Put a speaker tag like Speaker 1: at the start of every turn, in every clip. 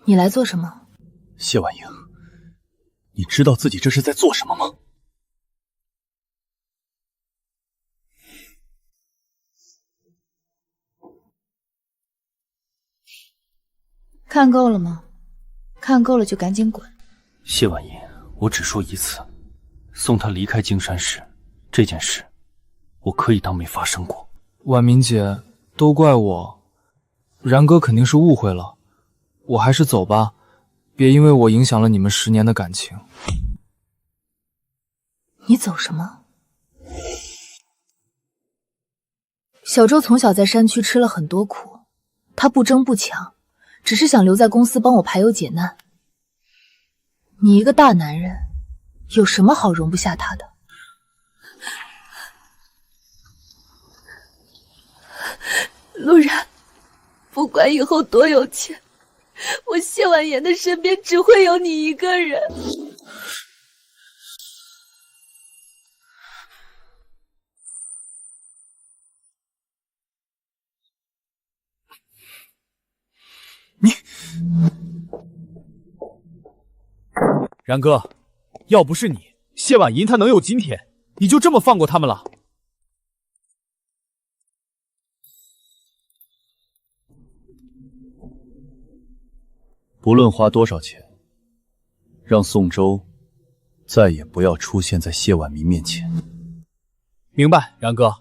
Speaker 1: 你来做什么？
Speaker 2: 谢婉莹，你知道自己这是在做什么吗？
Speaker 1: 看够了吗？看够了就赶紧滚。
Speaker 2: 谢婉莹，我只说一次，送他离开荆山市这件事，我可以当没发生过。
Speaker 3: 婉明姐，都怪我，然哥肯定是误会了，我还是走吧，别因为我影响了你们10年的感情。
Speaker 1: 你走什么？小周从小在山区吃了很多苦，他不争不抢，只是想留在公司帮我排忧解难。你一个大男人，有什么好容不下他的？
Speaker 4: 陆然，不管以后多有钱，我谢婉言的身边只会有你一个人。
Speaker 3: 然哥，要不是你，谢婉莹她能有今天？你就这么放过他们了？
Speaker 2: 不论花多少钱，让宋周再也不要出现在谢婉明面前。
Speaker 3: 明白，然哥。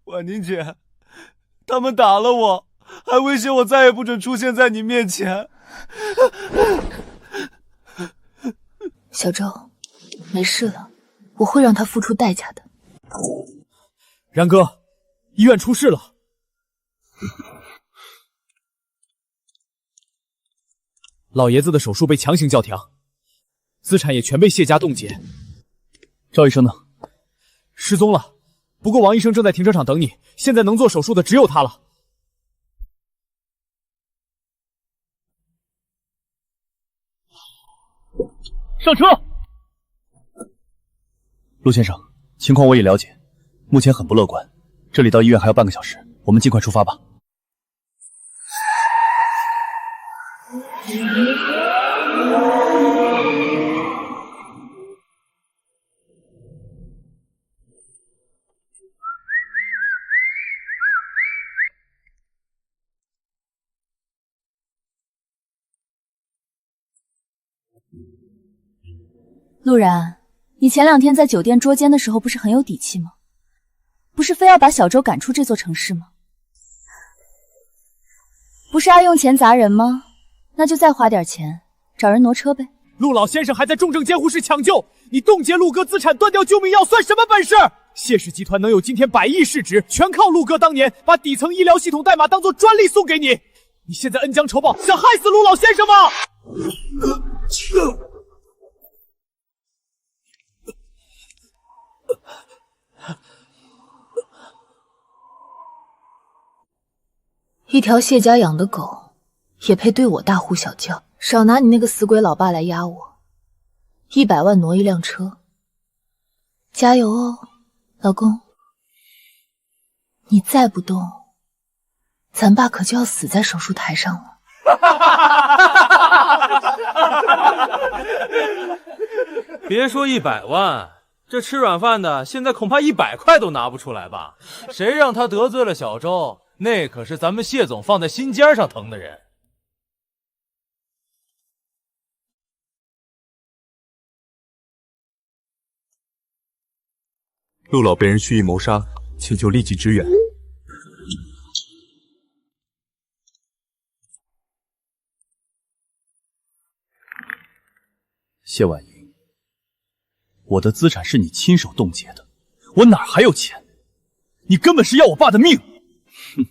Speaker 5: 婉宁姐，他们打了我，还威胁我再也不准出现在你面前。
Speaker 1: 小周，没事了，我会让他付出代价的。
Speaker 3: 然哥，医院出事了。老爷子的手术被强行叫停，资产也全被谢家冻结。
Speaker 2: 赵医生呢？
Speaker 3: 失踪了。不过王医生正在停车场等你，现在能做手术的只有他了。
Speaker 2: 上车！陆先生，情况我也了解，目前很不乐观，这里到医院还要半个小时，我们尽快出发吧。
Speaker 1: 陆然，你前2天在酒店捉奸的时候不是很有底气吗？不是非要把小周赶出这座城市吗？不是爱用钱砸人吗？那就再花点钱，找人挪车呗。
Speaker 3: 陆老先生还在重症监护室抢救，你冻结陆哥资产，断掉救命药，算什么本事？谢氏集团能有今天100亿市值，全靠陆哥当年把底层医疗系统代码当做专利送给你。你现在恩将仇报，想害死陆老先生吗？
Speaker 1: 一条谢家养的狗，也配对我大呼小叫？少拿你那个死鬼老爸来压我！100万挪一辆车，加油哦，老公！你再不动，咱爸可就要死在手术台上了。
Speaker 6: 别说100万，这吃软饭的现在恐怕100块都拿不出来吧？谁让他得罪了小周？那可是咱们谢总放在心尖上疼的人。
Speaker 7: 陆老被人蓄意谋杀，请求立即支援。
Speaker 2: 谢婉莹，我的资产是你亲手冻结的，我哪还有钱？你根本是要我爸的命！哼！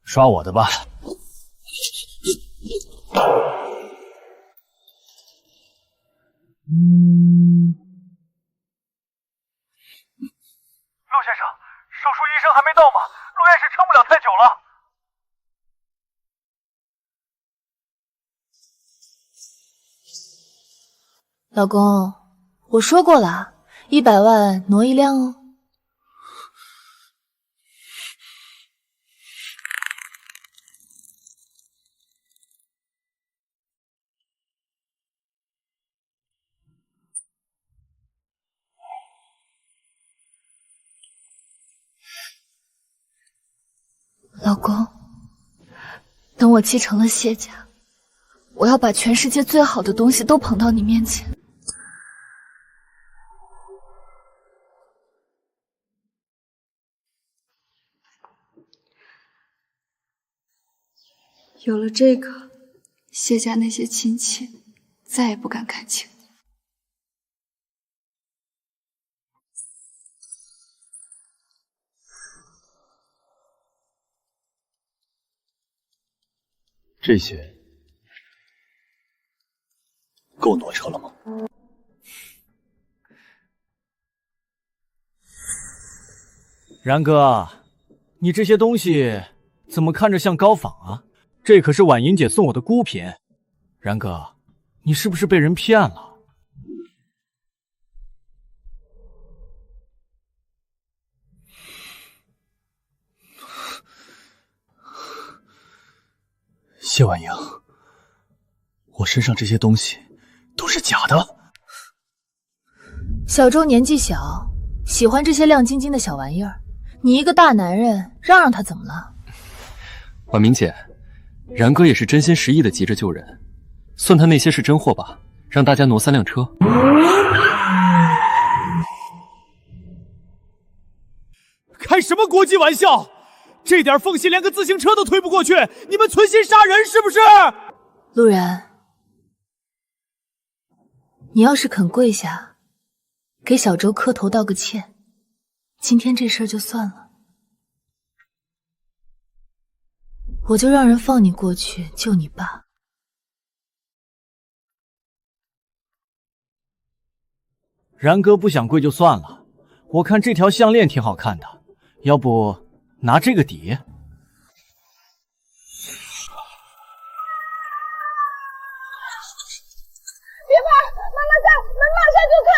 Speaker 2: 刷我的吧。
Speaker 1: 老公，我说过了，100万挪一辆哦。老公，等我继承了谢家，我要把全世界最好的东西都捧到你面前。
Speaker 4: 有了这个，谢家那些亲戚再也不敢看轻你。
Speaker 2: 这些够挪车了吗？
Speaker 3: 然哥，你这些东西怎么看着像高仿啊？这可是婉莹姐送我的孤品。然哥，你是不是被人骗了？
Speaker 2: 谢婉莹，我身上这些东西都是假的。
Speaker 1: 小周年纪小，喜欢这些亮晶晶的小玩意儿，你一个大男人让他怎么了？
Speaker 7: 婉明姐，然哥也是真心实意的急着救人，算他那些是真货吧，让大家挪3辆车。
Speaker 3: 开什么国际玩笑？这点缝隙连个自行车都推不过去，你们存心杀人是不是？
Speaker 1: 陆然，你要是肯跪下，给小周磕头道个歉，今天这事儿就算了，我就让人放你过去救你爸。
Speaker 3: 然哥不想跪就算了，我看这条项链挺好看的，要不拿这个抵？别怕，
Speaker 8: 妈妈在，门马上就开。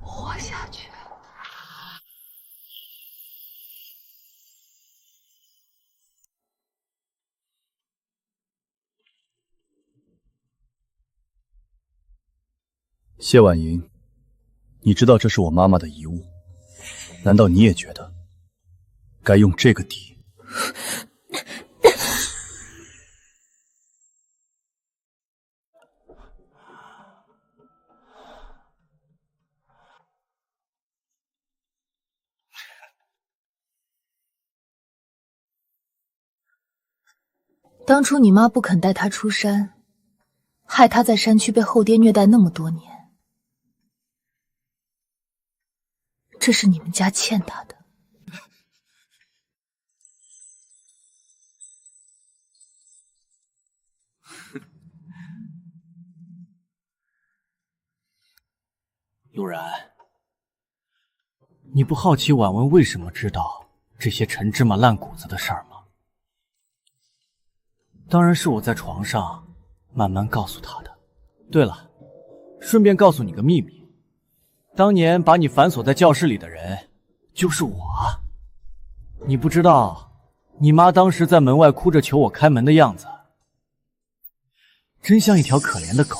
Speaker 4: 活下去。
Speaker 2: 谢婉莹，你知道这是我妈妈的遗物，难道你也觉得该用这个抵？
Speaker 1: 当初你妈不肯带她出山，害她在山区被后爹虐待那么多年，这是你们家欠她的。
Speaker 3: 陆然，你不好奇婉文为什么知道这些陈芝麻烂谷子的事儿吗？当然是我在床上慢慢告诉她的。对了，顺便告诉你个秘密，当年把你反锁在教室里的人就是我。你不知道，你妈当时在门外哭着求我开门的样子，真像一条可怜的狗。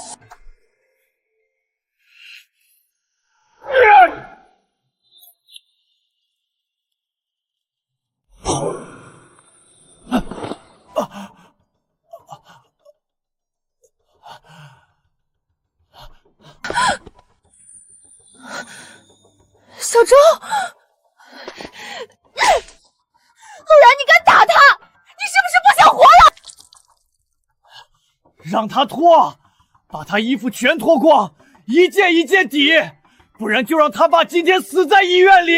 Speaker 1: 小周，陆然，你敢打他？你是不是不想活了？
Speaker 3: 让他脱，把他衣服全脱光，一件一件抵，不然就让他爸今天死在医院里。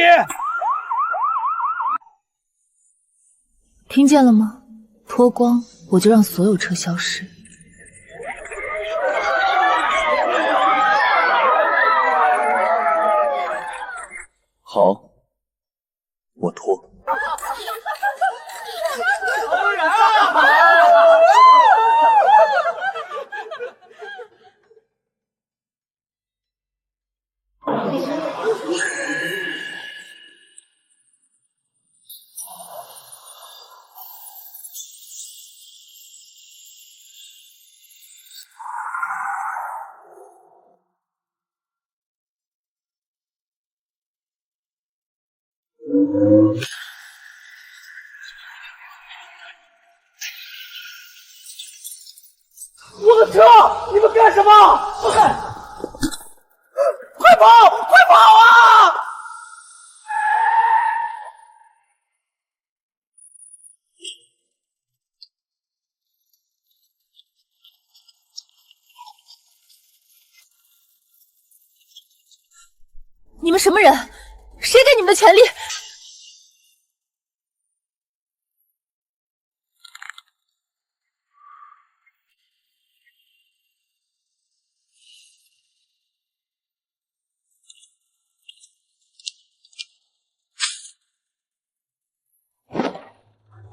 Speaker 1: 听见了吗？脱光，我就让所有车消失。
Speaker 2: 好，我脱。
Speaker 3: 我的车！你们干什么？快跑！快跑啊！
Speaker 1: 你们什么人？谁给你们的权利？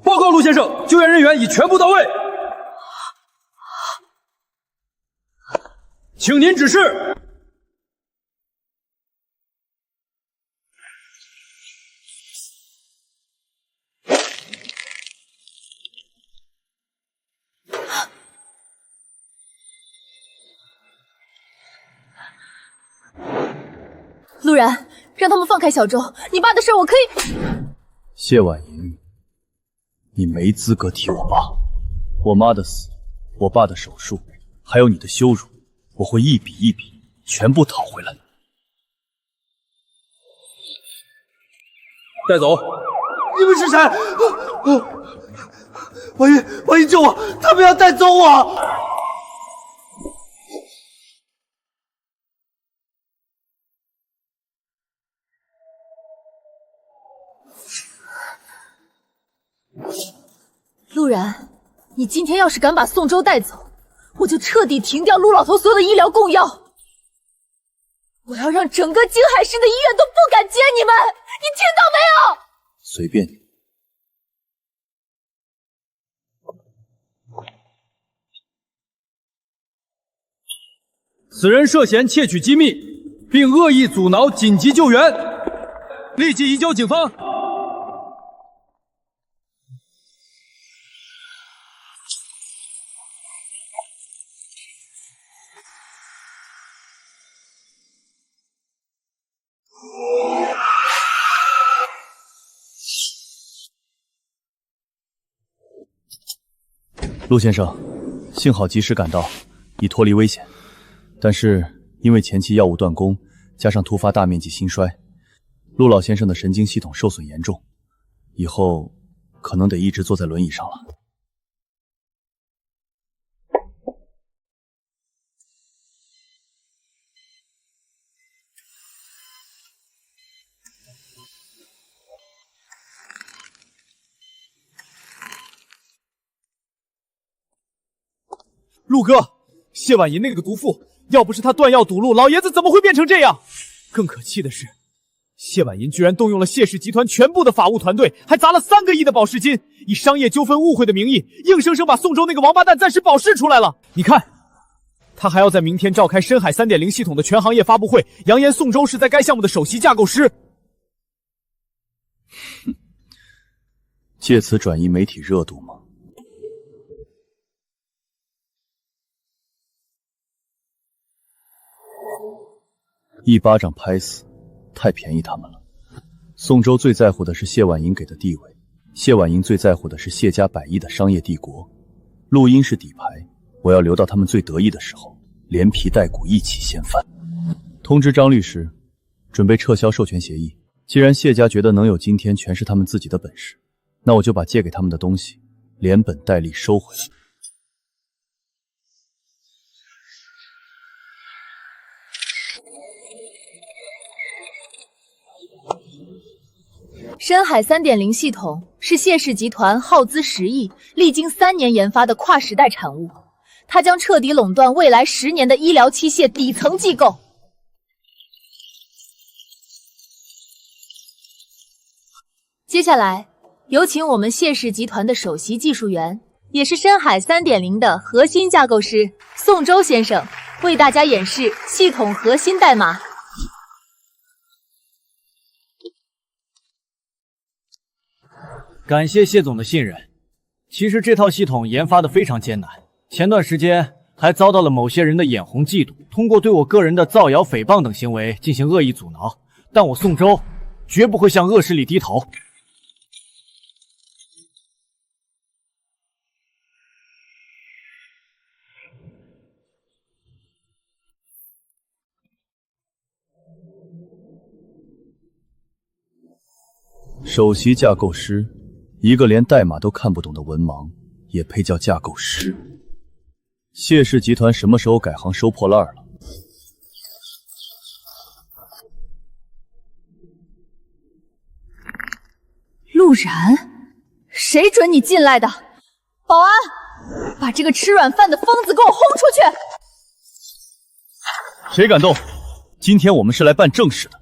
Speaker 2: 报告陆先生，救援人员已全部到位，请您指示。
Speaker 1: 陆然，让他们放开小周，你爸的事我可以。
Speaker 2: 谢婉莹，你没资格提我爸。我妈的死，我爸的手术，还有你的羞辱，我会一笔一笔全部讨回来。带走！
Speaker 5: 你们是谁？婉莹救我！他们要带走我！
Speaker 1: 陆然，你今天要是敢把宋周带走，我就彻底停掉陆老头所有的医疗供药。我要让整个京海市的医院都不敢接你们，你听到没有？
Speaker 2: 随便你。此人涉嫌窃取机密，并恶意阻挠紧急救援，立即移交警方。陆先生，幸好及时赶到，已脱离危险。但是因为前期药物断供，加上突发大面积心衰，陆老先生的神经系统受损严重，以后可能得一直坐在轮椅上了。
Speaker 3: 陆哥，谢婉莹那个毒妇，要不是她断药堵路，老爷子怎么会变成这样？更可气的是，谢婉莹居然动用了谢氏集团全部的法务团队，还砸了3个亿的保释金，以商业纠纷误会的名义，硬生生把宋州那个王八蛋暂时保释出来了。你看，他还要在明天召开深海 3.0 系统的全行业发布会，扬言宋州是在该项目的首席架构师。
Speaker 2: 借此转移媒体热度吗？一巴掌拍死，太便宜他们了。宋州最在乎的是谢婉莹给的地位，谢婉莹最在乎的是谢家100亿的商业帝国。陆音是底牌，我要留到他们最得意的时候，连皮带骨一起掀翻。通知张律师，准备撤销授权协议。既然谢家觉得能有今天全是他们自己的本事，那我就把借给他们的东西连本带利收回来。
Speaker 1: 深海 3.0 系统是谢氏集团耗资10亿，历经3年研发的跨时代产物，它将彻底垄断未来10年的医疗器械底层机构。接下来，有请我们谢氏集团的首席技术员，也是深海 3.0 的核心架构师宋周先生，为大家演示系统核心代码。
Speaker 3: 感谢谢总的信任。其实这套系统研发的非常艰难，前段时间还遭到了某些人的眼红嫉妒，通过对我个人的造谣、诽谤等行为进行恶意阻挠。但我宋周绝不会向恶势力低头。
Speaker 2: 首席架构师，一个连代码都看不懂的文盲，也配叫架构师？谢氏集团什么时候改行收破烂了？
Speaker 1: 陆然，谁准你进来的？保安，把这个吃软饭的疯子给我轰出去！
Speaker 2: 谁敢动？今天我们是来办正事的。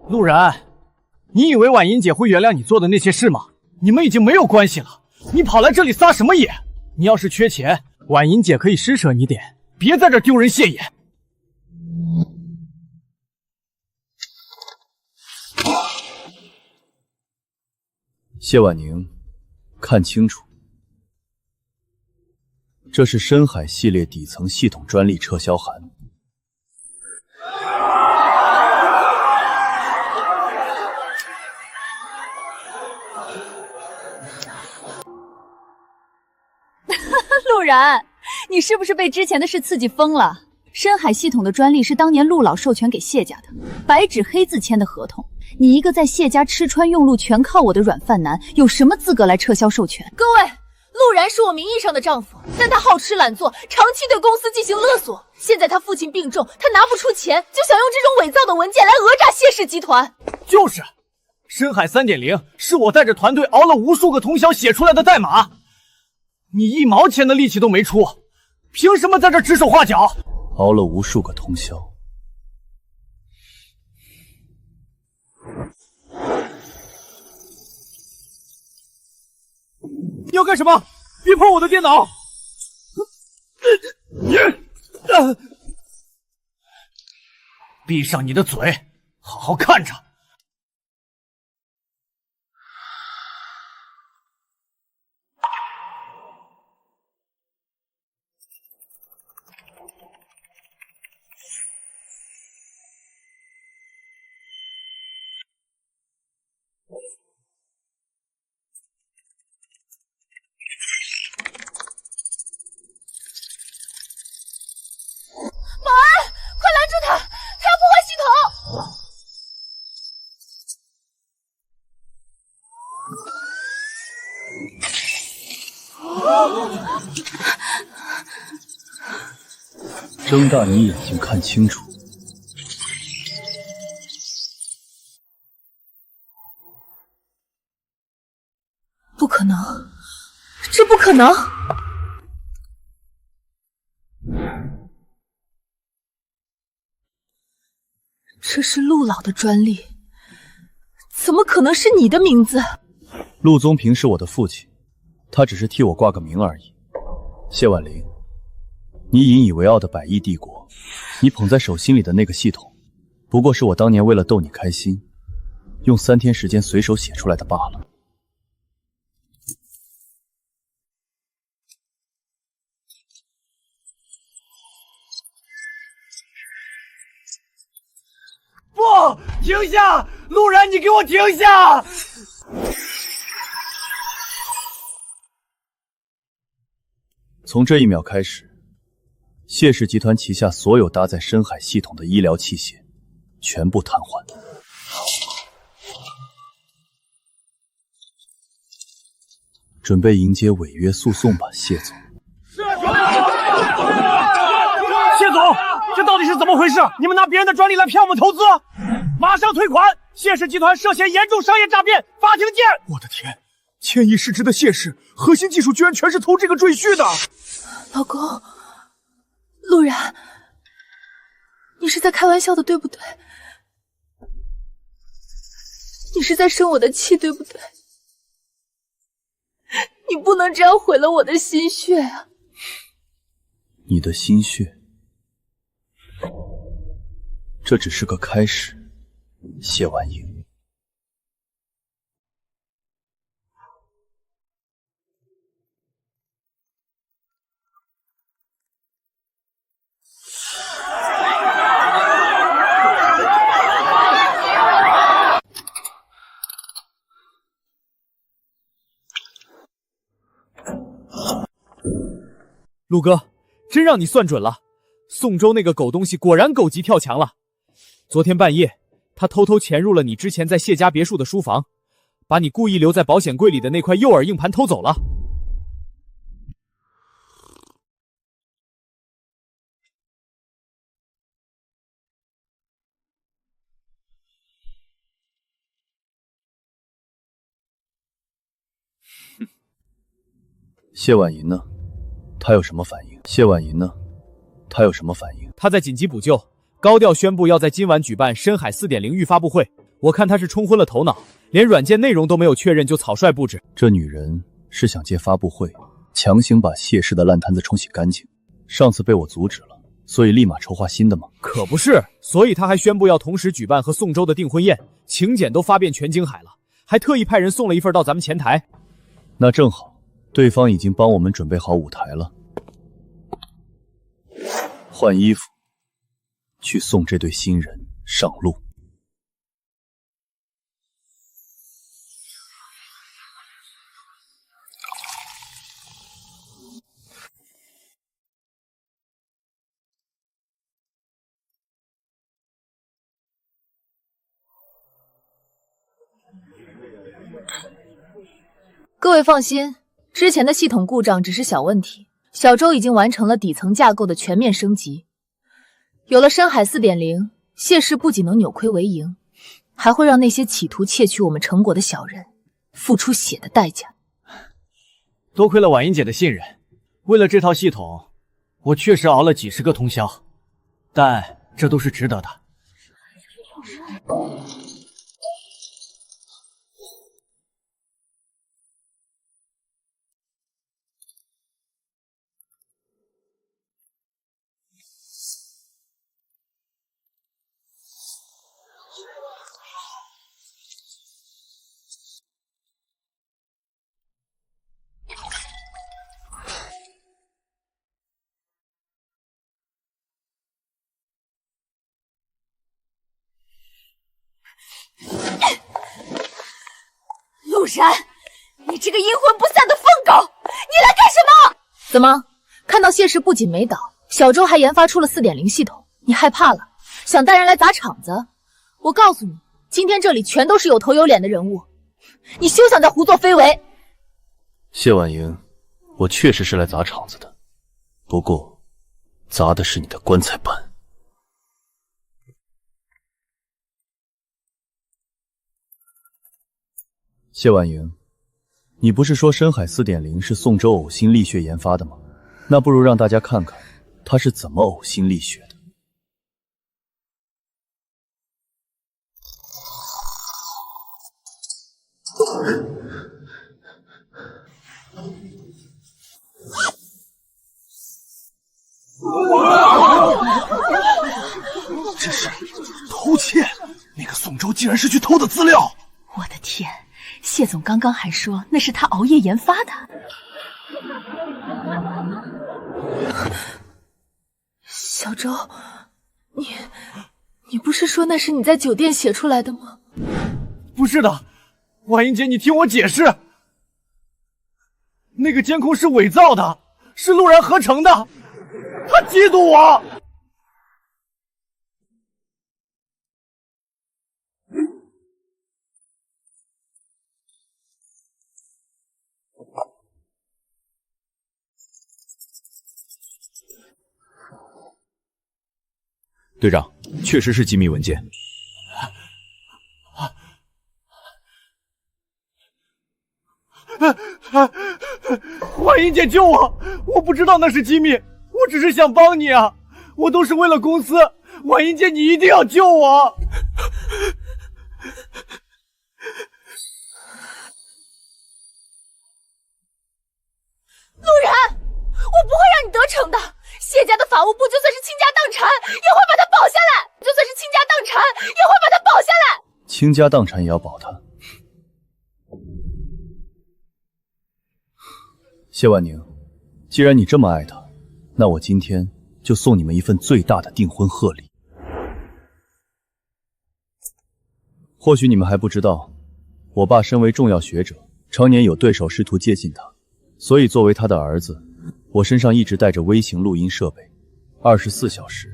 Speaker 3: 陆然，你以为婉莹姐会原谅你做的那些事吗？你们已经没有关系了，你跑来这里撒什么野？你要是缺钱，婉莹姐可以施舍你点，别在这丢人现眼。
Speaker 2: 谢婉宁，看清楚，这是深海系列底层系统专利撤销函。
Speaker 1: 陆然，你是不是被之前的事刺激疯了？深海系统的专利是当年陆老授权给谢家的，白纸黑字签的合同。你一个在谢家吃穿用路全靠我的软饭男，有什么资格来撤销授权？各位，陆然是我名义上的丈夫，但他好吃懒做，长期对公司进行勒索。现在他父亲病重，他拿不出钱，就想用这种伪造的文件来讹诈谢氏集团。
Speaker 3: 就是，深海 3.0 是我带着团队熬了无数个通宵写出来的代码。你1毛钱的力气都没出，凭什么在这指手画脚？
Speaker 2: 熬了无数个通宵。
Speaker 3: 你要干什么？别碰我的电脑！闭上你的嘴，好好看着。
Speaker 2: 睁大你眼睛看清楚，
Speaker 1: 不可能，这不可能！这是陆老的专利，怎么可能是你的名字？
Speaker 2: 陆宗平是我的父亲，他只是替我挂个名而已。谢婉玲，你引以为傲的百亿帝国，你捧在手心里的那个系统，不过是我当年为了逗你开心，用3天时间随手写出来的罢了。
Speaker 3: 不，停下！陆然，你给我停下！
Speaker 2: 从这一秒开始，谢氏集团旗下所有搭载深海系统的医疗器械全部瘫痪。准备迎接违约诉讼吧，谢总。
Speaker 3: 谢总，这到底是怎么回事？你们拿别人的专利来骗我们投资？马上退款！谢氏集团涉嫌严重商业诈骗，法庭见！
Speaker 5: 我的天，
Speaker 3: 千亿市值的谢氏核心技术居然全是从这个赘婿的。
Speaker 1: 老公，陆然，你是在开玩笑的，对不对？你是在生我的气，对不对？你不能这样毁了我的心血啊！
Speaker 2: 你的心血，这只是个开始，谢婉莹。
Speaker 3: 陆哥，真让你算准了，宋州那个狗东西果然狗急跳墙了。昨天半夜，他偷偷潜入了你之前在谢家别墅的书房，把你故意留在保险柜里的那块诱饵硬盘偷走了。
Speaker 2: 谢婉莹呢？她有什么反应？谢婉莹呢？她有什么反应？
Speaker 3: 他在紧急补救，高调宣布要在今晚举办深海 4.0 预发布会。我看他是冲昏了头脑，连软件内容都没有确认就草率布置。
Speaker 2: 这女人是想借发布会强行把谢氏的烂摊子冲洗干净。上次被我阻止了，所以立马筹划新的吗？
Speaker 3: 可不是，所以他还宣布要同时举办和宋州的订婚宴，请柬都发遍全京海了，还特意派人送了一份到咱们前台。
Speaker 2: 那正好，对方已经帮我们准备好舞台了。换衣服，去送这对新人上路。
Speaker 1: 各位放心，之前的系统故障只是小问题，小周已经完成了底层架构的全面升级。有了深海 4.0， 谢氏不仅能扭亏为盈，还会让那些企图窃取我们成果的小人付出血的代价。
Speaker 9: 多亏了婉莹姐的信任，为了这套系统，我确实熬了几十个通宵，但这都是值得的。
Speaker 4: 陆然，你这个阴魂不散的疯狗，你来干什么？
Speaker 1: 怎么，看到谢氏不仅没倒，小周还研发出了 4.0 系统，你害怕了，想带人来砸场子？我告诉你，今天这里全都是有头有脸的人物，你休想再胡作非为。
Speaker 2: 谢婉莹，我确实是来砸场子的，不过砸的是你的棺材板。谢婉莹，你不是说深海 4.0 是宋州呕心沥血研发的吗？那不如让大家看看他是怎么呕心沥血的。
Speaker 5: 这是偷窃！那个宋州竟然是去偷的资料！
Speaker 4: 我的天，谢总刚刚还说那是他熬夜研发的。
Speaker 1: 小周，你不是说那是你在酒店写出来的吗？
Speaker 3: 不是的，婉莹姐，你听我解释，那个监控是伪造的，是陆然合成的，他嫉妒我。
Speaker 10: 队长，确实是机密文件。
Speaker 9: 婉英姐救我！我不知道那是机密，我只是想帮你啊！我都是为了公司，婉英姐你一定要救我！
Speaker 4: 陆然，我不会让你得逞的。谢家的法务部就算是倾家荡产，也会把他保下来；就算是倾家荡产，也会把他保下来。
Speaker 2: 倾家荡产也要保他。谢婉宁，既然你这么爱他，那我今天就送你们一份最大的订婚贺礼。或许你们还不知道，我爸身为重要学者，常年有对手试图接近他，所以作为他的儿子，我身上一直带着微型录音设备，24小时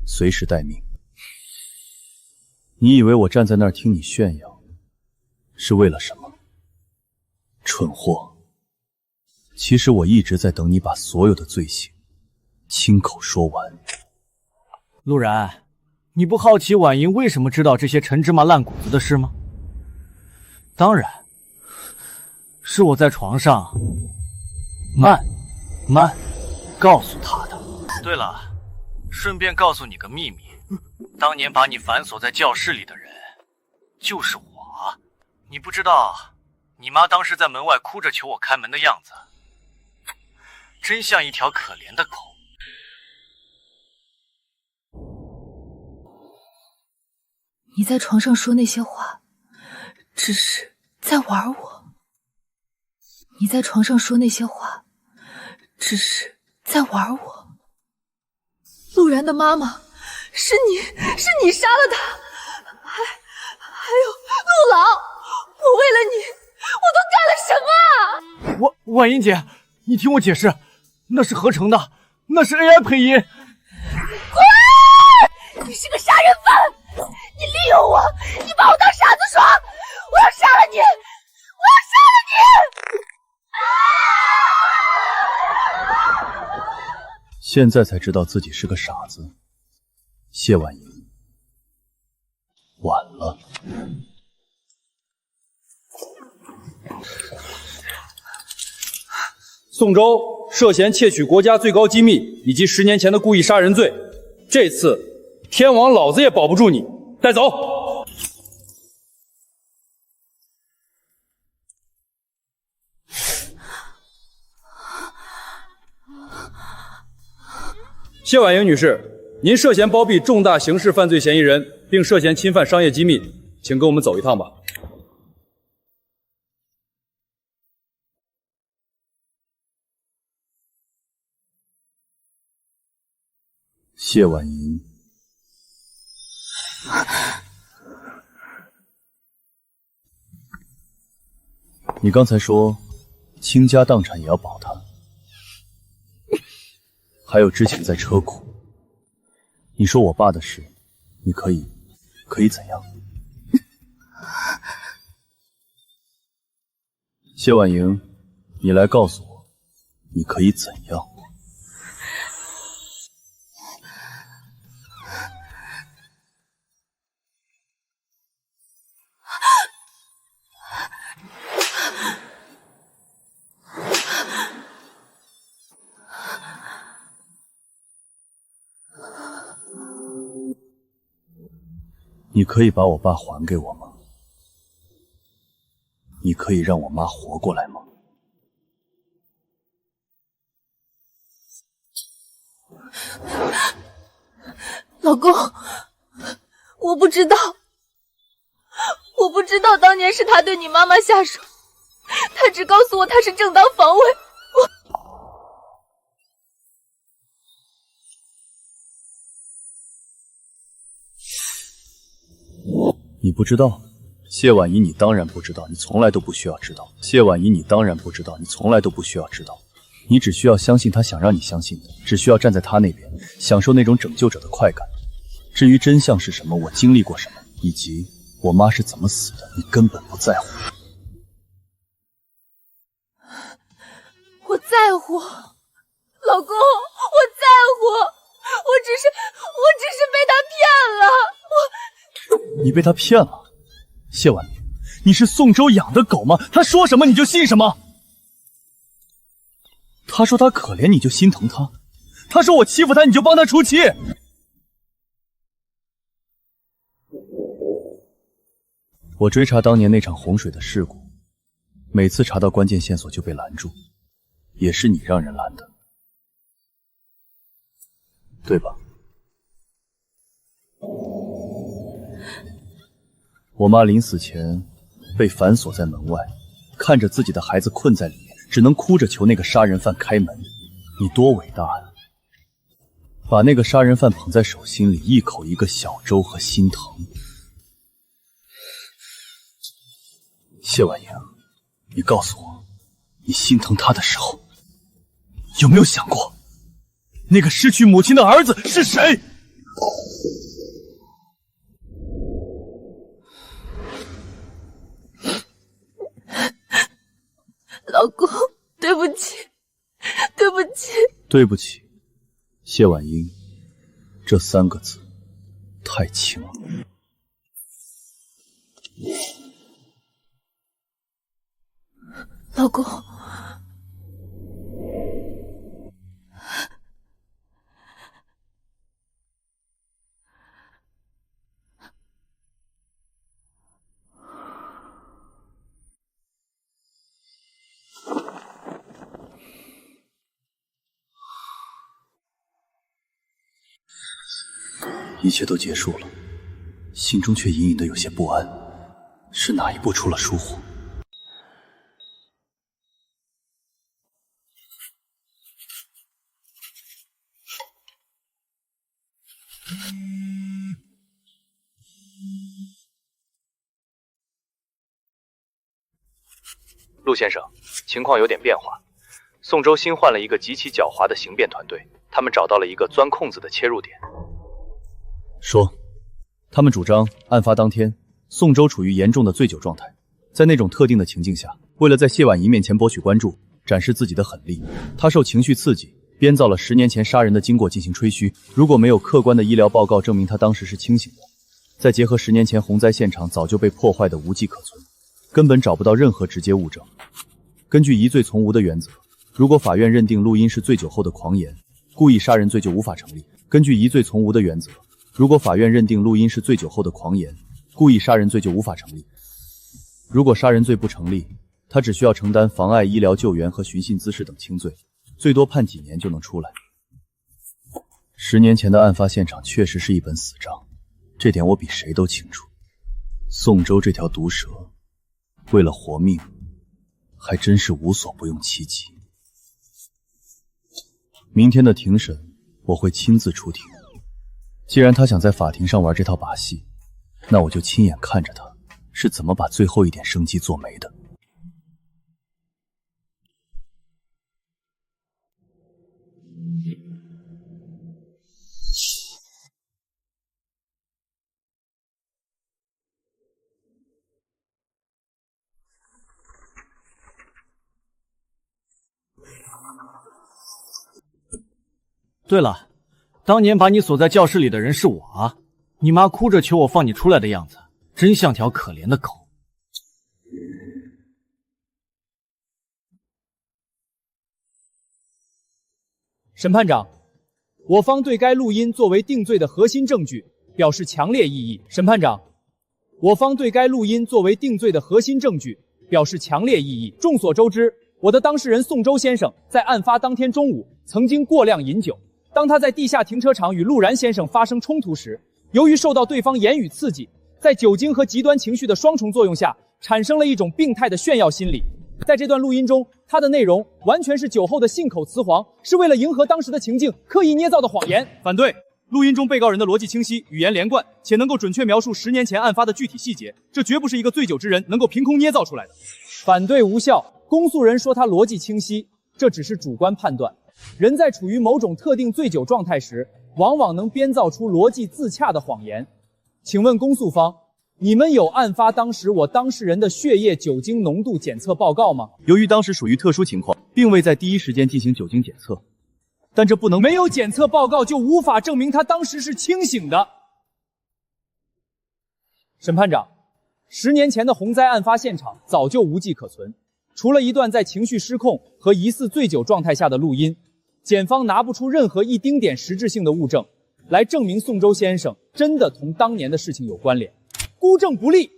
Speaker 2: 随时待命。你以为我站在那儿听你炫耀，是为了什么？蠢货！其实我一直在等你把所有的罪行亲口说完。
Speaker 9: 陆然，你不好奇婉莹为什么知道这些陈芝麻烂谷子的事吗？当然，是我在床上慢慢告诉她的。对了，顺便告诉你个秘密，当年把你反锁在教室里的人就是我。你不知道，你妈当时在门外哭着求我开门的样子，真像一条可怜的狗。
Speaker 1: 你在床上说那些话，只是在玩我。你在床上说那些话，只是在玩我。陆然的妈妈，是你杀了他，还有陆老，我为了你，我都干了什么啊？
Speaker 9: 婉英姐，你听我解释，那是合成的，那是 AI 配音。
Speaker 4: 滚！你是个杀人犯！你利用我，你把我当傻子耍！我要杀了你！我要杀了你！
Speaker 2: 现在才知道自己是个傻子，谢婉莹，晚了。
Speaker 10: 宋州涉嫌窃取国家最高机密以及10年前的故意杀人罪，这次天王老子也保不住你，带走。谢婉莹女士，您涉嫌包庇重大刑事犯罪嫌疑人，并涉嫌侵犯商业机密，请跟我们走一趟吧。
Speaker 2: 谢婉莹，你刚才说倾家荡产也要保他，还有之前在车库，你说我爸的事，你可以怎样？谢婉莹，你来告诉我，你可以怎样？你可以把我爸还给我吗？你可以让我妈活过来吗？
Speaker 4: 老公，我不知道当年是他对你妈妈下手，他只告诉我他是正当防卫。
Speaker 2: 你不知道，谢婉仪，你当然不知道，你从来都不需要知道。谢婉仪，你当然不知道，你从来都不需要知道。你只需要相信他想让你相信的，只需要站在他那边，享受那种拯救者的快感。至于真相是什么，我经历过什么，以及我妈是怎么死的，你根本不在乎。
Speaker 4: 我在乎，老公，我在乎，我只是被他骗了，
Speaker 2: 你被他骗了？谢婉宁，你是宋州养的狗吗？他说什么你就信什么？他说他可怜你就心疼他，他说我欺负他你就帮他出气。我追查当年那场洪水的事故，每次查到关键线索就被拦住，也是你让人拦的，对吧？我妈临死前被反锁在门外，看着自己的孩子困在里面，只能哭着求那个杀人犯开门。你多伟大呀！把那个杀人犯捧在手心里，一口一个小粥和心疼。谢婉莹，你告诉我，你心疼他的时候，有没有想过，那个失去母亲的儿子是谁？
Speaker 4: 老公，对不起，对不起，
Speaker 2: 对不起，谢婉英，这3个字太轻了。
Speaker 4: 老公，
Speaker 2: 一切都结束了，心中却隐隐的有些不安，是哪一步出了疏忽？
Speaker 7: 陆先生，情况有点变化。宋州新换了一个极其狡猾的刑辩团队，他们找到了一个钻空子的切入点。
Speaker 2: 说，他们主张案发当天，宋州处于严重的醉酒状态，在那种特定的情境下，为了在谢婉仪面前博取关注，展示自己的狠力，他受情绪刺激，编造了10年前杀人的经过进行吹嘘。如果没有客观的医疗报告证明他当时是清醒的，再结合10年前洪灾现场早就被破坏的无迹可存，根本找不到任何直接物证。根据疑罪从无的原则，如果法院认定录音是醉酒后的狂言，故意杀人罪就无法成立。根据疑罪从无的原则，如果法院认定录音是醉酒后的狂言，故意杀人罪就无法成立。如果杀人罪不成立，他只需要承担妨碍医疗救援和寻衅滋事等轻罪，最多判几年就能出来。10年前的案发现场确实是一本死账，这点我比谁都清楚。宋州这条毒蛇，为了活命，还真是无所不用其极。明天的庭审，我会亲自出庭。既然他想在法庭上玩这套把戏，那我就亲眼看着他是怎么把最后一点生机做没的。
Speaker 9: 对了，当年把你锁在教室里的人是我啊！你妈哭着求我放你出来的样子，真像条可怜的狗。
Speaker 3: 审判长，我方对该录音作为定罪的核心证据表示强烈异议。审判长，我方对该录音作为定罪的核心证据表示强烈异议。众所周知，我的当事人宋州先生在案发当天中午曾经过量饮酒。当他在地下停车场与陆然先生发生冲突时，由于受到对方言语刺激，在酒精和极端情绪的双重作用下，产生了一种病态的炫耀心理。在这段录音中，它的内容完全是酒后的信口雌黄，是为了迎合当时的情境刻意捏造的谎言。反对！录音中被告人的逻辑清晰，语言连贯，且能够准确描述10年前案发的具体细节，这绝不是一个醉酒之人能够凭空捏造出来的。反对无效。公诉人说他逻辑清晰，这只是主观判断。人在处于某种特定醉酒状态时，往往能编造出逻辑自洽的谎言。请问公诉方，你们有案发当时我当事人的血液酒精浓度检测报告吗？
Speaker 2: 由于当时属于特殊情况，并未在第一时间进行酒精检测，但这不能
Speaker 3: 没有检测报告就无法证明他当时是清醒的。审判长，10年前的洪灾案发现场早就无迹可存，
Speaker 10: 除了一段在情绪失控和疑似醉酒状态下的录音，检方拿不出任何一丁点实质性的物证来证明宋周先生真的同当年的事情有关联，孤证不立。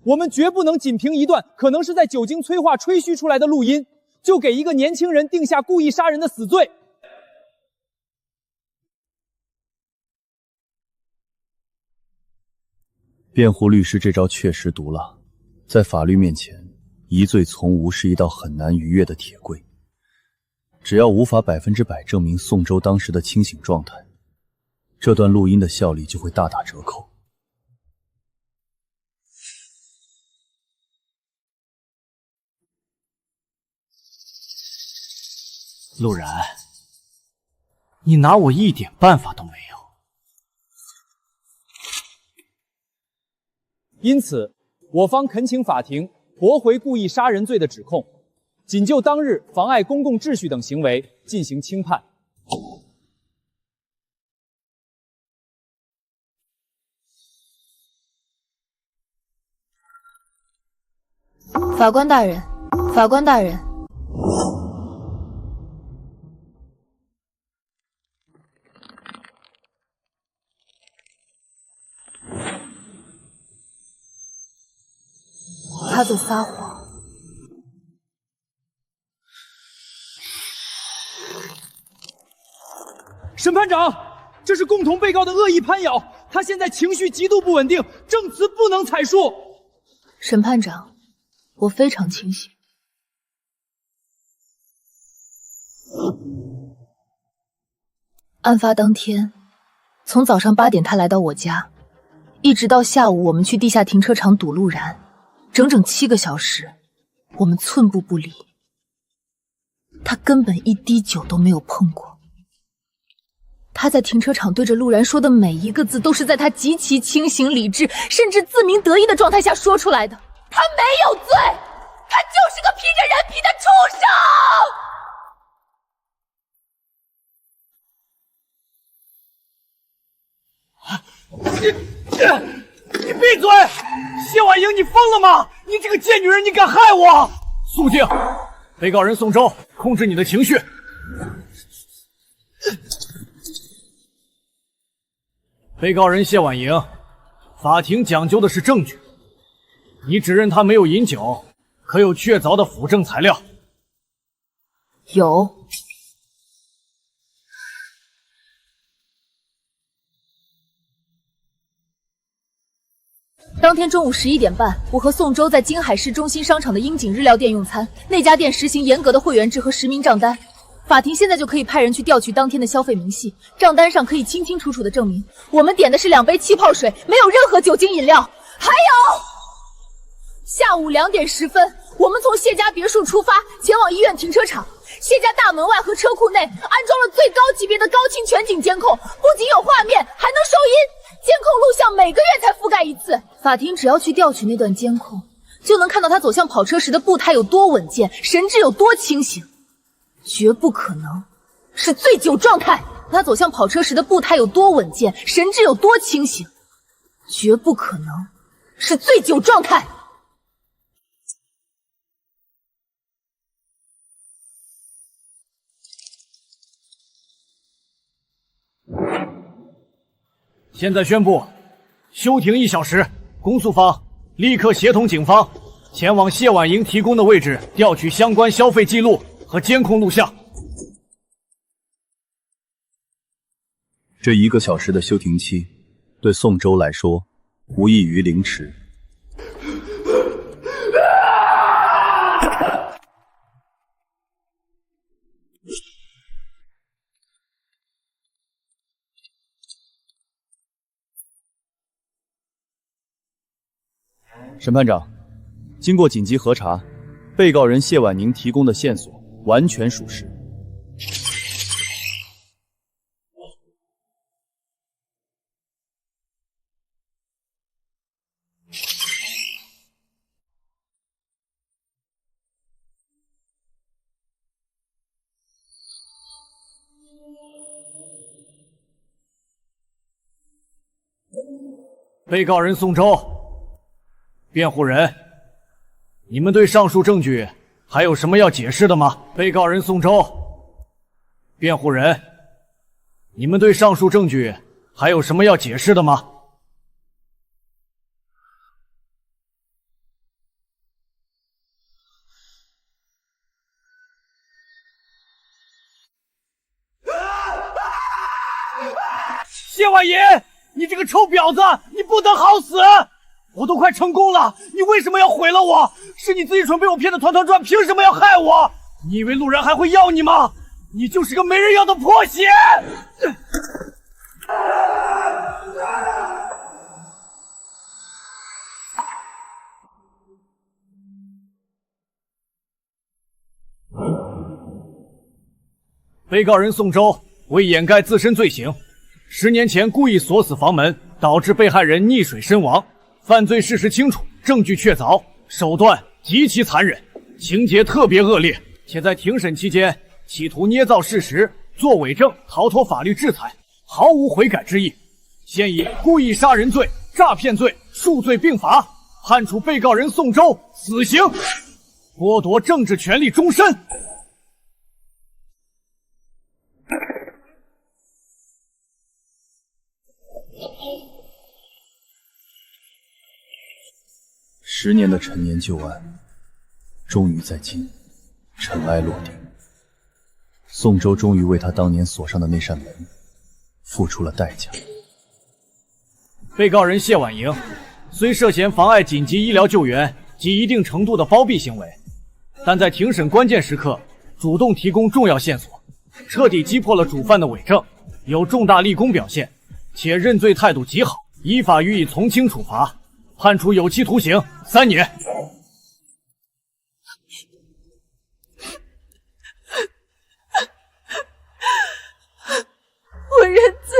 Speaker 10: 我们绝不能仅凭一段可能是在酒精催化吹嘘出来的录音，就给一个年轻人定下故意杀人的死罪。
Speaker 2: 辩护律师这招确实毒辣，在法律面前，疑罪从无是一道很难逾越的铁柜。只要无法100%证明宋周当时的清醒状态，这段录音的效力就会大打折扣。
Speaker 9: 陆然，你拿我一点办法都没有。
Speaker 10: 因此，我方恳请法庭驳回故意杀人罪的指控，仅就当日妨碍公共秩序等行为进行轻判。
Speaker 1: 法官大人，法官大人。他在撒谎。
Speaker 10: 审判长，这是共同被告的恶意攀咬，他现在情绪极度不稳定，证词不能采述。
Speaker 1: 审判长，我非常清醒。案发当天，从早上8点他来到我家，一直到下午我们去地下停车场堵陆然。整整7个小时，我们寸步不离。他根本一滴酒都没有碰过。他在停车场对着陆然说的每一个字，都是在他极其清醒、理智，甚至自鸣得意的状态下说出来的。
Speaker 4: 他没有罪，他就是个披着人皮的畜生！
Speaker 3: 你闭嘴！谢婉莹，你疯了吗？你这个贱女人，你敢害我！
Speaker 9: 肃静！被告人宋周，控制你的情绪。被告人谢婉莹，法庭讲究的是证据。你指认他没有饮酒，可有确凿的辅证材料？
Speaker 1: 有。当天中午11点半，我和宋周在京海市中心商场的樱井日料店用餐。那家店实行严格的会员制和实名账单，法庭现在就可以派人去调取当天的消费明细，账单上可以清清楚楚的证明我们点的是2杯气泡水，没有任何酒精饮料。还有，下午2点10分，我们从谢家别墅出发，前往医院停车场。谢家大门外和车库内安装了最高级别的高清全景监控，不仅有画面，还能收音。监控录像每个月才覆盖一次，法庭只要去调取那段监控，就能看到他走向跑车时的步态有多稳健，神志有多清醒。绝不可能是醉酒状态。他走向跑车时的步态有多稳健，神志有多清醒。绝不可能是醉酒状态。
Speaker 9: 现在宣布休庭1小时，公诉方立刻协同警方前往谢婉莹提供的位置调取相关消费记录和监控录像。
Speaker 2: 这1个小时的休庭期，对宋周来说无异于凌迟。审判长，经过紧急核查，被告人谢婉宁提供的线索完全属实。
Speaker 9: 被告人宋周，辩护人，你们对上述证据还有什么要解释的吗？被告人宋周，辩护人，你们对上述证据还有什么要解释的吗？谢婉莹，你这个臭婊子，你不得好死！我都快成功了，你为什么要毁了我？是你自己蠢，被我骗得团团转，凭什么要害我？你以为陆然还会要你吗？你就是个没人要的破鞋！被告人宋周为掩盖自身罪行，10年前故意锁死房门，导致被害人溺水身亡。犯罪事实清楚，证据确凿，手段极其残忍，情节特别恶劣，且在庭审期间企图捏造事实，作伪证，逃脱法律制裁，毫无悔改之意。现以故意杀人罪、诈骗罪数罪并罚，判处被告人宋周死刑，剥夺政治权利终身。
Speaker 2: 10年的陈年旧案，终于在今尘埃落定。宋周终于为他当年锁上的那扇门付出了代价。
Speaker 9: 被告人谢婉莹虽涉嫌妨碍紧急医疗救援及一定程度的包庇行为，但在庭审关键时刻主动提供重要线索，彻底击破了主犯的伪证，有重大立功表现，且认罪态度极好，依法予以从轻处罚，判处有期徒刑3年。
Speaker 4: 我认罪，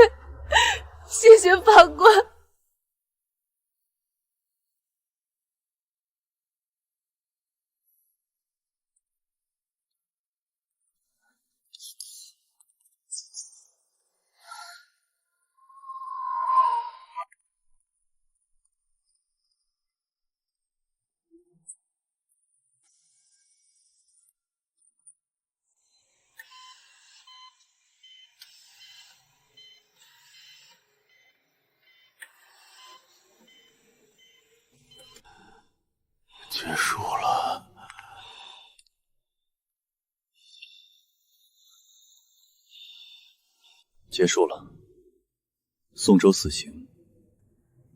Speaker 4: 谢谢法官。
Speaker 2: 结束了。结束了。宋周死刑，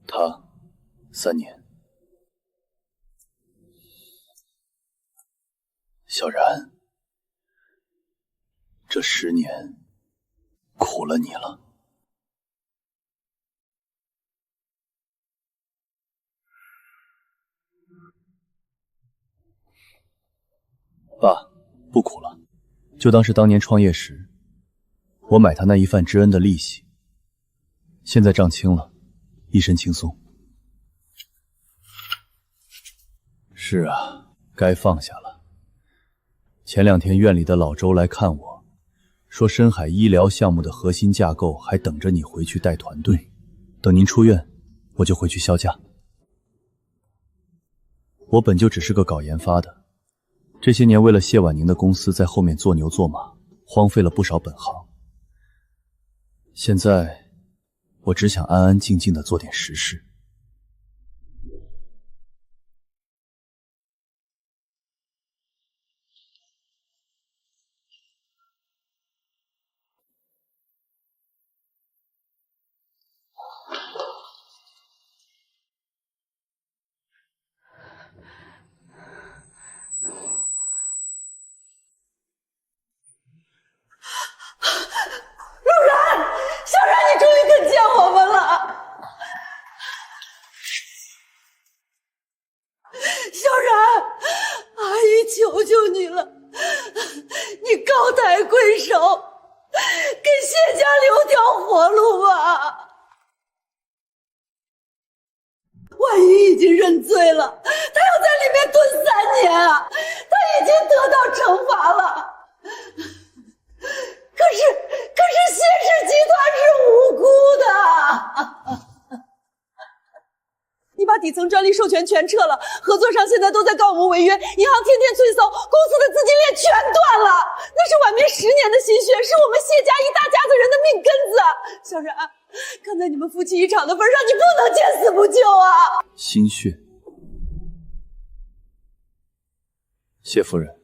Speaker 2: 他3年。小然，这10年苦了你了。爸，不苦了，就当是当年创业时我买他那一饭之恩的利息。现在账清了，一身轻松。是啊，该放下了。前2天院里的老周来看我，说深海医疗项目的核心架构还等着你回去带团队，等您出院，我就回去销假。我本就只是个搞研发的，这些年为了谢婉宁的公司在后面做牛做马，荒废了不少本行。现在我只想安安静静地做点实事。
Speaker 4: 求求你了，你高抬贵手，给谢家留条活路吧。万一已经认罪了，他要在里面蹲3年啊，他已经得到惩罚了。可是谢氏集团是无辜的。你把
Speaker 8: 底层专利授权全撤了，合作商现在都在告我们违约，银行天天催搜，公司的资金链全断了。那是晚明10年的心血，是我们谢家一大家子人的命根子。小然，看在你们夫妻一场的份上，你不能见死不救啊！
Speaker 2: 心血，谢夫人，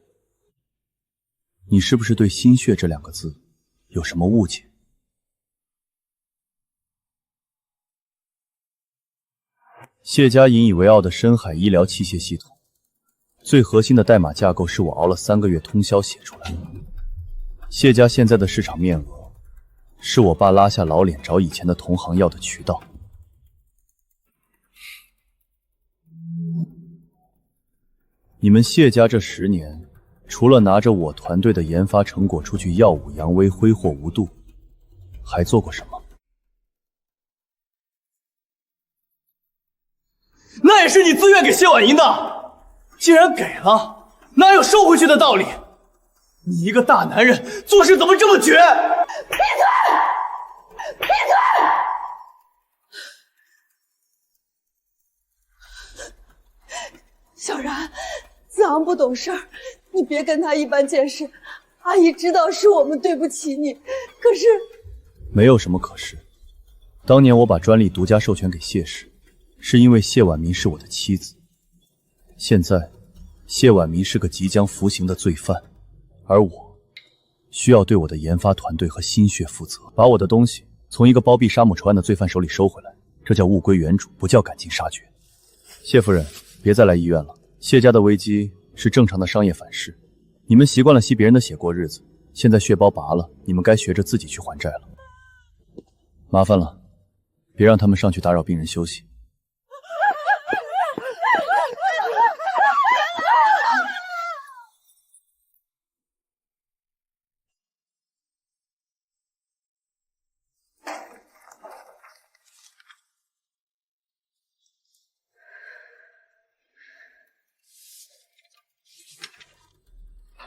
Speaker 2: 你是不是对心血这2个字有什么误解？谢家引以为傲的深海医疗器械系统，最核心的代码架构是我熬了3个月通宵写出来的。谢家现在的市场面额，是我爸拉下老脸找以前的同行要的渠道。你们谢家这10年，除了拿着我团队的研发成果出去耀武扬威、挥霍无度，还做过什么？
Speaker 5: 那也是你自愿给谢婉莹的，既然给了，哪有收回去的道理？你一个大男人做事怎么这么绝？
Speaker 8: 闭嘴！闭嘴！小然，子昂不懂事儿，你别跟他一般见识。阿姨知道是我们对不起你，可是
Speaker 2: 没有什么可是。当年我把专利独家授权给谢氏，是因为谢婉明是我的妻子。现在，谢婉明是个即将服刑的罪犯，而我需要对我的研发团队和心血负责，把我的东西从一个包庇杀母仇案的罪犯手里收回来，这叫物归原主，不叫赶尽杀绝。谢夫人，别再来医院了。谢家的危机是正常的商业反噬，你们习惯了吸别人的血过日子，现在血包拔了，你们该学着自己去还债了。麻烦了，别让他们上去打扰病人休息。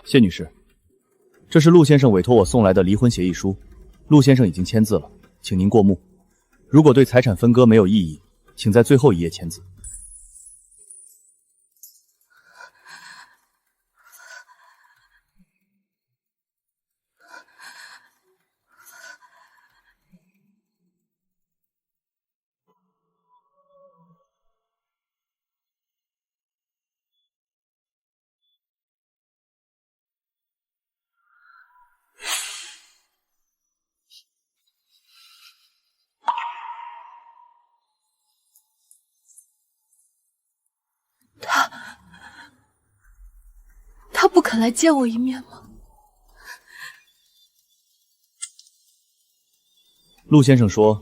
Speaker 2: 谢女士，这是陆先生委托我送来的离婚协议书，陆先生已经签字了，请您过目。如果对财产分割没有异议，请在最后一页签字。
Speaker 1: 他不肯来见我一面吗？
Speaker 2: 陆先生说，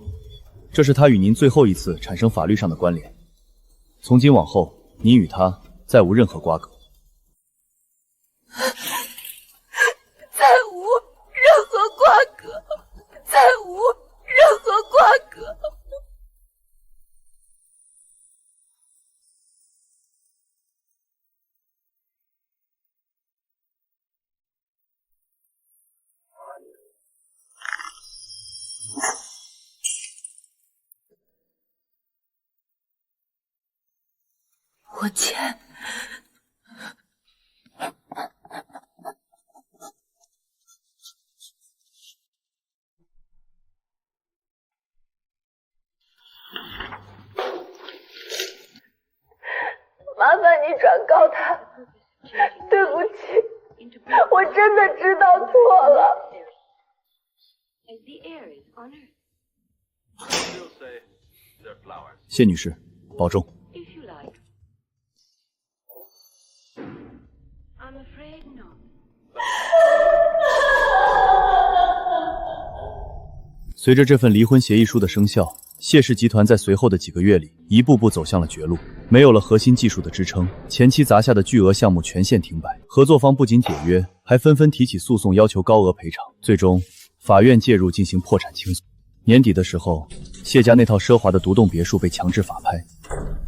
Speaker 2: 这是他与您最后一次产生法律上的关联，从今往后，您与他再无任何瓜葛。
Speaker 4: 再无任何瓜葛，再无任何瓜葛。
Speaker 1: 我签。
Speaker 4: 麻烦你转告他，对不起，我真的知道错了。
Speaker 2: 谢女士，保重。随着这份离婚协议书的生效，谢氏集团在随后的几个月里一步步走向了绝路，没有了核心技术的支撑，前期砸下的巨额项目全线停摆，合作方不仅解约，还纷纷提起诉讼要求高额赔偿，最终法院介入进行破产清诉。年底的时候，谢家那套奢华的独栋别墅被强制法拍，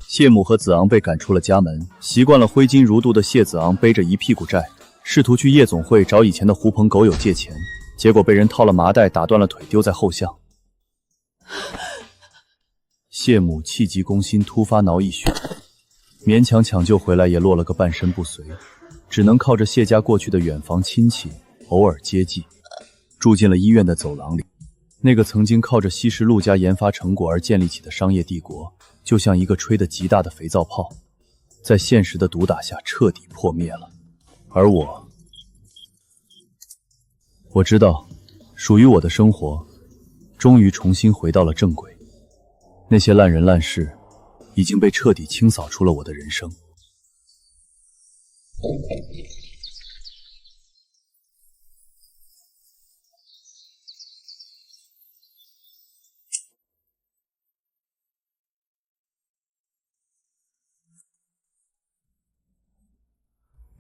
Speaker 2: 谢母和子昂被赶出了家门，习惯了挥金如土的谢子昂背着一屁股债，试图去夜总会找以前的狐朋狗友借钱，结果被人套了麻袋打断了腿，丢在后巷。谢母气急攻心，突发脑溢血，勉强抢救回来，也落了个半身不遂，只能靠着谢家过去的远房亲戚偶尔接济，住进了医院的走廊里。那个曾经靠着吸食陆家研发成果而建立起的商业帝国，就像一个吹得极大的肥皂泡，在现实的毒打下彻底破灭了。而我知道，属于我的生活终于重新回到了正轨，那些烂人烂事已经被彻底清扫出了我的人生。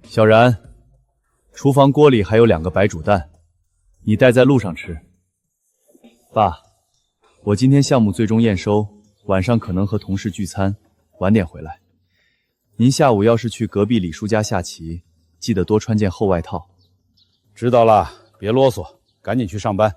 Speaker 2: 小然，厨房锅里还有2个白煮蛋，你带在路上吃。爸，我今天项目最终验收，晚上可能和同事聚餐，晚点回来。您下午要是去隔壁李叔家下棋，记得多穿件厚外套。
Speaker 11: 知道了，别啰嗦，赶紧去上班。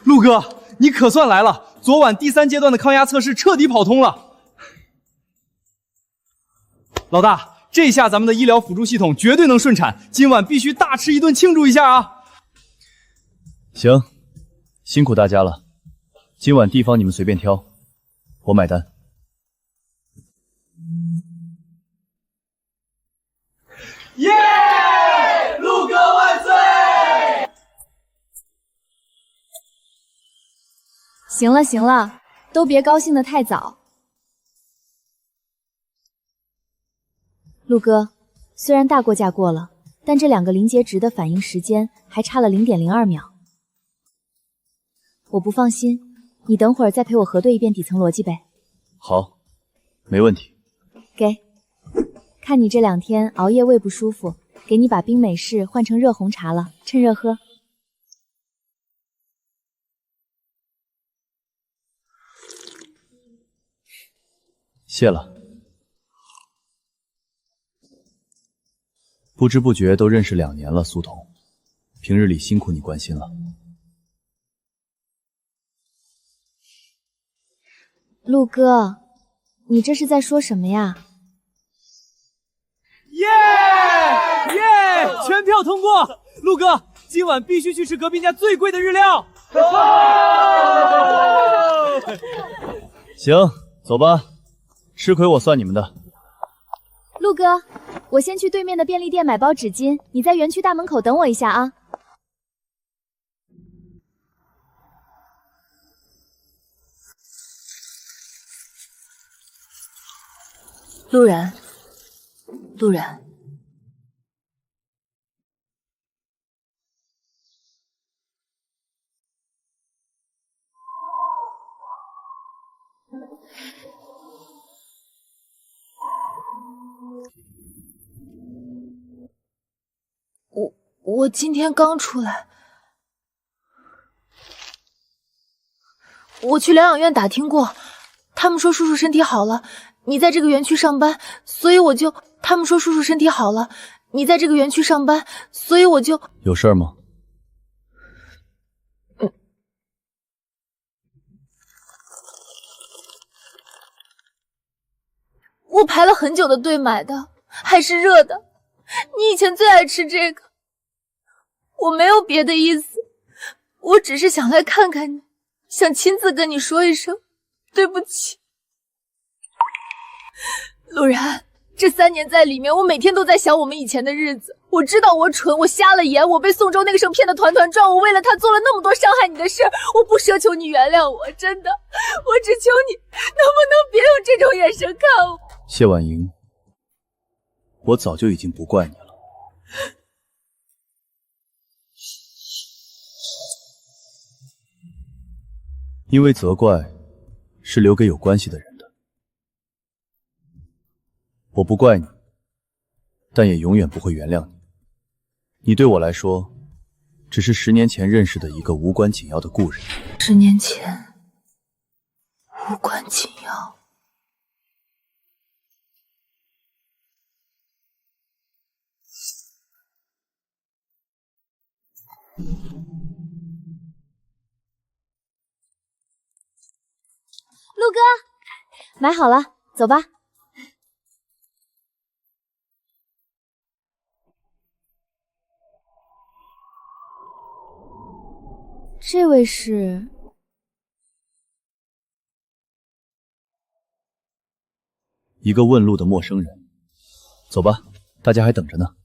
Speaker 3: 陆哥，你可算来了！昨晚第3阶段的抗压测试彻底跑通了。老大，这下咱们的医疗辅助系统绝对能顺产，今晚必须大吃一顿庆祝一下啊！
Speaker 2: 行，辛苦大家了。今晚地方你们随便挑，我买单。
Speaker 3: 耶！陆哥万岁！
Speaker 4: 行了行了，都别高兴得太早。陆哥，虽然大过价过了，但这2个临界值的反应时间还差了0.02秒。我不放心，你等会儿再陪我核对一遍底层逻辑呗。
Speaker 2: 好，没问题。
Speaker 4: 给，看你这2天熬夜胃不舒服，给你把冰美式换成热红茶了，趁热喝。
Speaker 2: 谢了。不知不觉都认识2年了，苏童，平日里辛苦你关心了。
Speaker 4: 陆哥，你这是在说什么呀？
Speaker 3: 耶！全票通过！陆哥，今晚必须去吃隔壁家最贵的日料。
Speaker 2: 行，走吧。吃亏我算你们的。
Speaker 4: 陆哥，我先去对面的便利店买包纸巾，你在园区大门口等我一下啊。
Speaker 1: 陆然，陆然，我今天刚出来，我去疗养院打听过，他们说叔叔身体好了，你在这个园区上班，所以我就……他们说叔叔身体好了，你在这个园区上班，所以我就……
Speaker 2: 有事儿吗？
Speaker 1: 我排了很久的队买的，还是热的。你以前最爱吃这个。我没有别的意思，我只是想来看看你，想亲自跟你说一声对不起。陆然，这3年在里面，我每天都在想我们以前的日子。我知道我蠢，我瞎了眼，我被宋州那个时候骗得团团转，我为了他做了那么多伤害你的事，我不奢求你原谅我，真的，我只求你能不能别用这种眼神看我。
Speaker 2: 谢婉莹，我早就已经不怪你了。因为责怪是留给有关系的人的。我不怪你，但也永远不会原谅你。你对我来说，只是10年前认识的一个无关紧要的故人。
Speaker 1: 10年前，无关紧要。
Speaker 4: 陆哥，买好了，走吧。这位是？
Speaker 2: 一个问路的陌生人。走吧，大家还等着呢。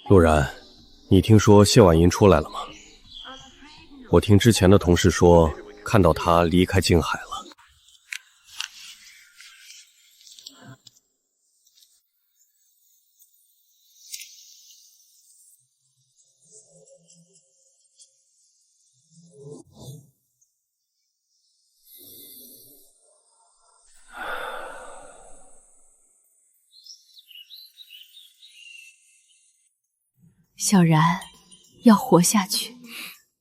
Speaker 12: 陆然，你听说谢婉莹出来了吗？我听之前的同事说，看到她离开静海了。
Speaker 1: 小然，要活下去，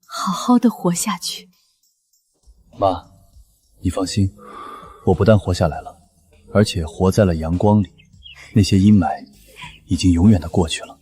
Speaker 1: 好好的活下去。
Speaker 2: 妈，你放心，我不但活下来了，而且活在了阳光里，那些阴霾已经永远的过去了。